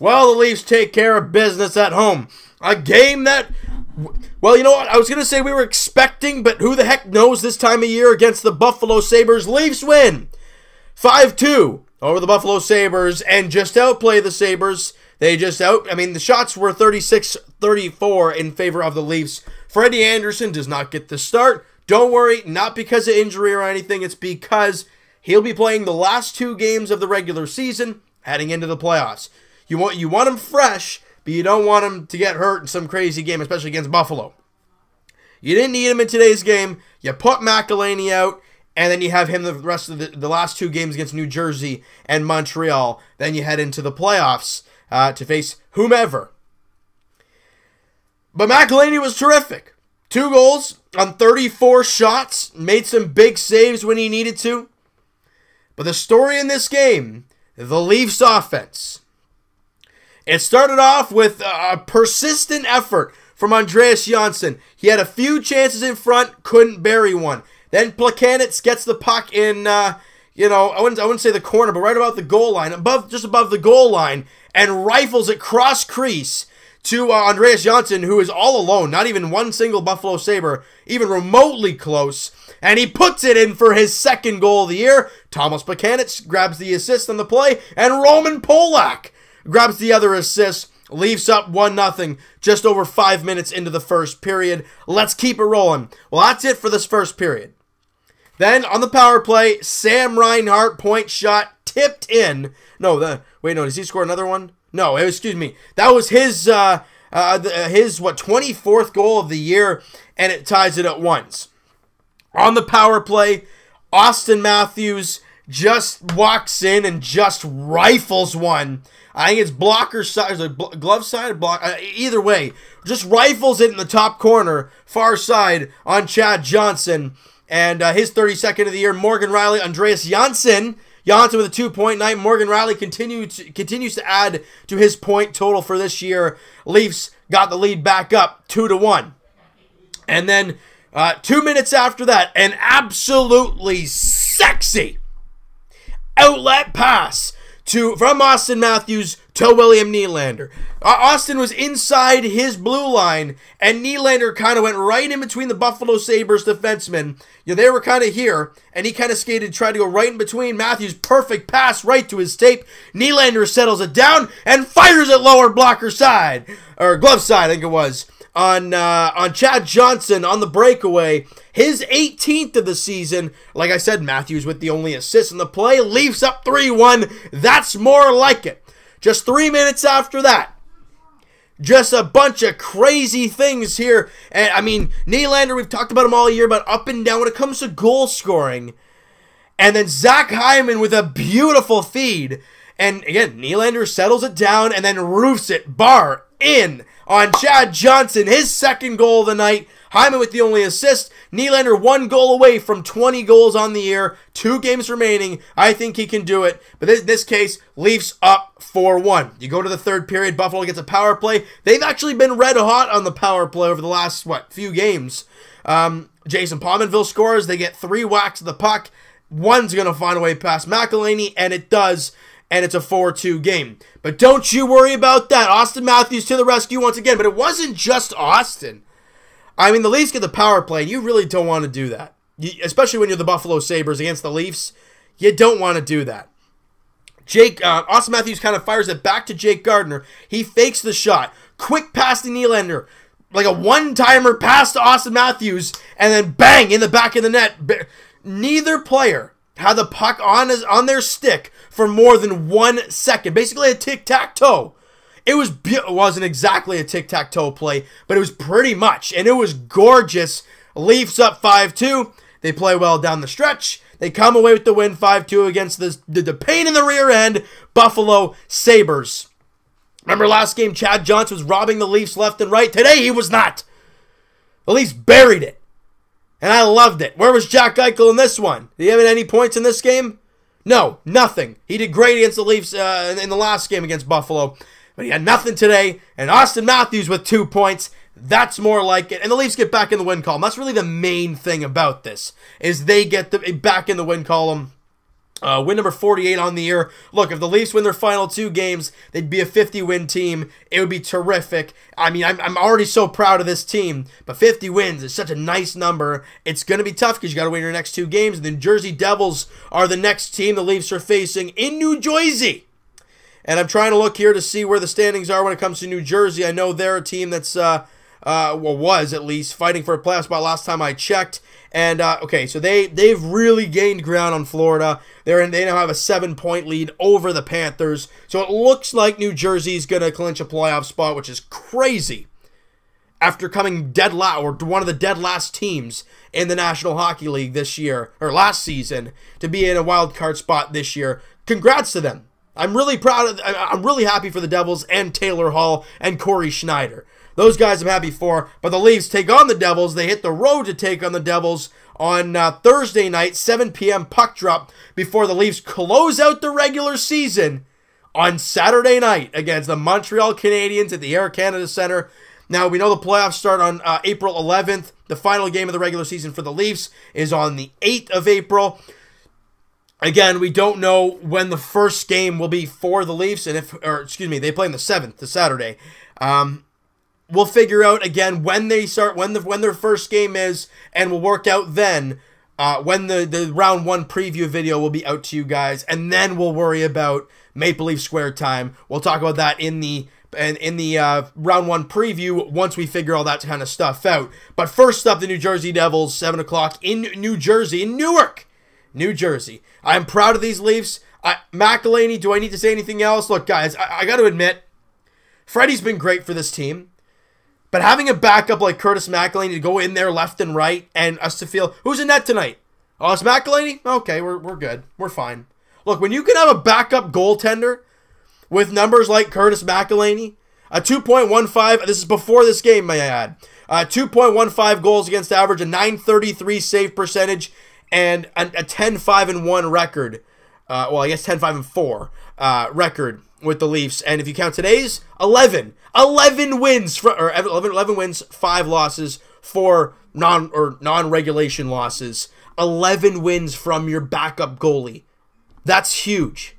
Well, the Leafs take care of business at home. A game that, well, you know what? I was going to say we were expecting, but who the heck knows this time of year against the Buffalo Sabres. Leafs win 5-2 over the Buffalo Sabres and just outplay the Sabres. The shots were 36-34 in favor of the Leafs. Freddie Anderson does not get the start. Don't worry, not because of injury or anything. It's because he'll be playing the last 2 games of the regular season heading into the playoffs. You want him fresh, but you don't want him to get hurt in some crazy game, especially against Buffalo. You didn't need him in today's game. You put McElhinney out, and then you have him the rest of the last 2 games against New Jersey and Montreal. Then you head into the playoffs to face whomever. But McElhinney was terrific. 2 goals on 34 shots. Made some big saves when he needed to. But the story in this game, the Leafs offense. It started off with a persistent effort from Andreas Johnsson. He had a few chances in front, couldn't bury one. Then Plekanec gets the puck in, I wouldn't say the corner, but right about the goal line, just above the goal line, and rifles it cross crease to Andreas Johnsson, who is all alone, not even one single Buffalo Sabre, even remotely close, and he puts it in for his 2nd goal of the year. Thomas Plekanec grabs the assist on the play, and Roman Polak grabs the other assist. Leafs up 1-0 just over 5 minutes into the first period. Let's keep it rolling. Well, that's it for this first period. Then on the power play, Sam Reinhart point shot tipped in. Does he score another one? No, excuse me. That was his 24th goal of the year, and it ties it at 1. On the power play, Austin Matthews just walks in and just rifles one. I think it's blocker side, glove side, either way. Just rifles it in the top corner, far side on Chad Johnson. And his 32nd of the year, Morgan Rielly, Andreas Johnsson with a 2-point night. Morgan Rielly continues to add to his point total for this year. Leafs got the lead back up 2-1. And then 2 minutes after that, an absolutely sexy outlet pass from Austin Matthews to William Nylander. Austin was inside his blue line, and Nylander kind of went right in between the Buffalo Sabres defensemen. They were kind of here, and he kind of tried to go right in between. Matthews, perfect pass right to his tape. Nylander settles it down and fires it lower blocker side, or glove side, I think it was, on Chad Johnson on the breakaway. His 18th of the season. Like I said, Matthews with the only assist in the play. Leafs up 3-1. That's more like it. Just 3 minutes after that, just a bunch of crazy things here. And Nylander, we've talked about him all year, but up and down when it comes to goal scoring. And then Zach Hyman with a beautiful feed. And again, Nylander settles it down and then roofs it bar in on Chad Johnson, his 2nd goal of the night. Hyman with the only assist. Nylander 1 goal away from 20 goals on the year. 2 games remaining. I think he can do it. But in this case, Leafs up 4-1. You go to the 3rd period. Buffalo gets a power play. They've actually been red hot on the power play over the last, few games. Jason Pominville scores. They get 3 whacks of the puck. One's going to find a way past McElhinney, and it does. And it's a 4-2 game. But don't you worry about that. Austin Matthews to the rescue once again. But it wasn't just Austin. The Leafs get the power play, and you really don't want to do that. Especially when you're the Buffalo Sabres against the Leafs. You don't want to do that. Austin Matthews kind of fires it back to Jake Gardiner. He fakes the shot. Quick pass to Nylander. Like a one-timer pass to Austin Matthews. And then bang, in the back of the net. Neither player had the puck on their stick for more than 1 second. Basically a tic-tac-toe. It wasn't exactly a tic-tac-toe play, but it was pretty much, and it was gorgeous. Leafs up 5-2. They play well down the stretch. They come away with the win 5-2 against the pain in the rear end Buffalo Sabres. Remember last game, Chad Johnson was robbing the Leafs left and right. Today he was not. The Leafs buried it, and I loved it. Where was Jack Eichel in this one? Did he have any points in this game? No, nothing. He did great against the Leafs in the last game against Buffalo. But he had nothing today, and Austin Matthews with 2 points. That's more like it. And the Leafs get back in the win column. That's really the main thing about this, is they get back in the win column. Win number 48 on the year. Look, if the Leafs win their final 2 games, they'd be a 50-win team. It would be terrific. I mean, I'm already so proud of this team, but 50 wins is such a nice number. It's going to be tough because you got to win your next 2 games. And the New Jersey Devils are the next team the Leafs are facing in New Jersey. And I'm trying to look here to see where the standings are when it comes to New Jersey. I know they're a team that's, was at least, fighting for a playoff spot last time I checked. And, okay, so they've really gained ground on Florida. They now have a 7-point lead over the Panthers. So it looks like New Jersey's going to clinch a playoff spot, which is crazy. After coming dead last, or one of the dead last teams in the National Hockey League this year, or last season, to be in a wild card spot this year. Congrats to them. I'm really I'm really happy for the Devils and Taylor Hall and Corey Schneider. Those guys I'm happy for, but the Leafs take on the Devils. They hit the road to take on the Devils on Thursday night, 7 p.m. puck drop, before the Leafs close out the regular season on Saturday night against the Montreal Canadiens at the Air Canada Centre. Now, we know the playoffs start on April 11th. The final game of the regular season for the Leafs is on the 8th of April. Again, we don't know when the first game will be for the Leafs, and they play on the 7th, the Saturday. We'll figure out again when they start, when their first game is, and we'll work out then when the round 1 preview video will be out to you guys, and then we'll worry about Maple Leaf Square time. We'll talk about that in the round 1 preview once we figure all that kind of stuff out. But first up, the New Jersey Devils, 7 o'clock in New Jersey, in Newark, New Jersey. I'm proud of these Leafs. McElhinney, do I need to say anything else? Look, guys, I got to admit, Freddie's been great for this team. But having a backup like Curtis McElhinney to go in there left and right and us to feel, who's in net tonight? Oh, it's McElhinney? Okay, we're good. We're fine. Look, when you can have a backup goaltender with numbers like Curtis McElhinney, a 2.15, this is before this game, may I add, 2.15 goals against average, a .933 save percentage, and a 10-5-1 record. I guess 10-5-4 record with the Leafs. And if you count today's, 11 wins, 11 wins, 5 losses, 4 non-regulation losses. 11 wins from your backup goalie. That's huge.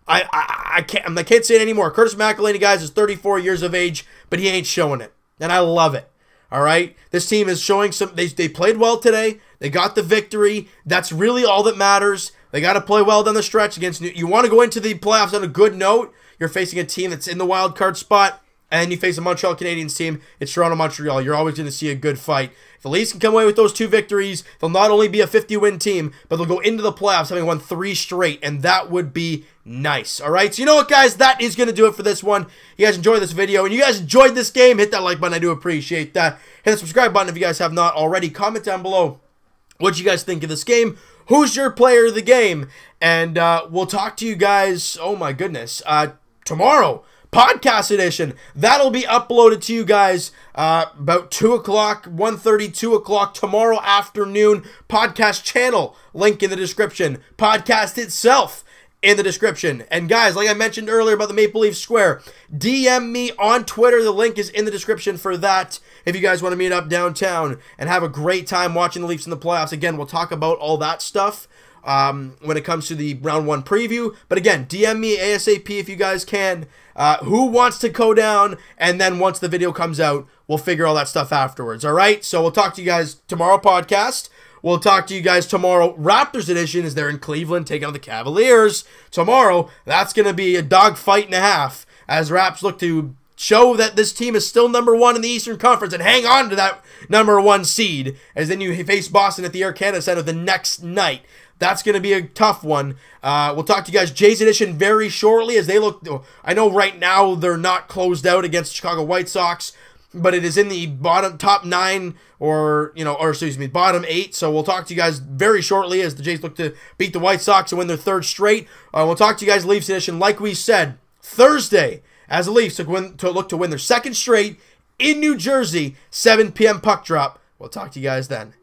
I can't say it anymore. Curtis McElhinney, guys, is 34 years of age, but he ain't showing it. And I love it. All right? This team is showing they played well today. They got the victory. That's really all that matters. They got to play well down the stretch against you want to go into the playoffs on a good note. You're facing a team that's in the wild card spot, and you face a Montreal Canadiens team. It's Toronto-Montreal. You're always going to see a good fight. If the Leafs can come away with those 2 victories, they'll not only be a 50-win team, but they'll go into the playoffs having won 3 straight, and that would be nice. All right, so you know what, guys? That is going to do it for this one. You guys enjoyed this video, and you guys enjoyed this game, hit that like button. I do appreciate that. Hit the subscribe button if you guys have not already. Comment down below what you guys think of this game. Who's your player of the game? And we'll talk to you guys, oh my goodness, tomorrow. Podcast edition. That'll be uploaded to you guys about 2 o'clock, 1:30, 2 o'clock tomorrow afternoon. Podcast channel, link in the description. Podcast itself in the description. And guys, like I mentioned earlier about the Maple Leaf Square, DM me on Twitter. The link is in the description for that. If you guys want to meet up downtown and have a great time watching the Leafs in the playoffs. Again, we'll talk about all that stuff when it comes to the round 1 preview. But again, DM me ASAP if you guys can. Who wants to go down? And then once the video comes out, we'll figure all that stuff afterwards. All right? So we'll talk to you guys tomorrow podcast. We'll talk to you guys tomorrow. Raptors edition is there in Cleveland taking on the Cavaliers. Tomorrow, that's going to be a dogfight and a half as Raps look to show that this team is still number 1 in the Eastern Conference and hang on to that number 1 seed as then you face Boston at the Air Canada Centre the next night. That's going to be a tough one. We'll talk to you guys Jays edition very shortly as they look. I know right now they're not closed out against the Chicago White Sox, but it is in the top 9 bottom 8. So we'll talk to you guys very shortly as the Jays look to beat the White Sox and win their 3rd straight. We'll talk to you guys Leafs edition like we said Thursday as the Leafs look to win their 2nd straight in New Jersey, 7 p.m. puck drop. We'll talk to you guys then.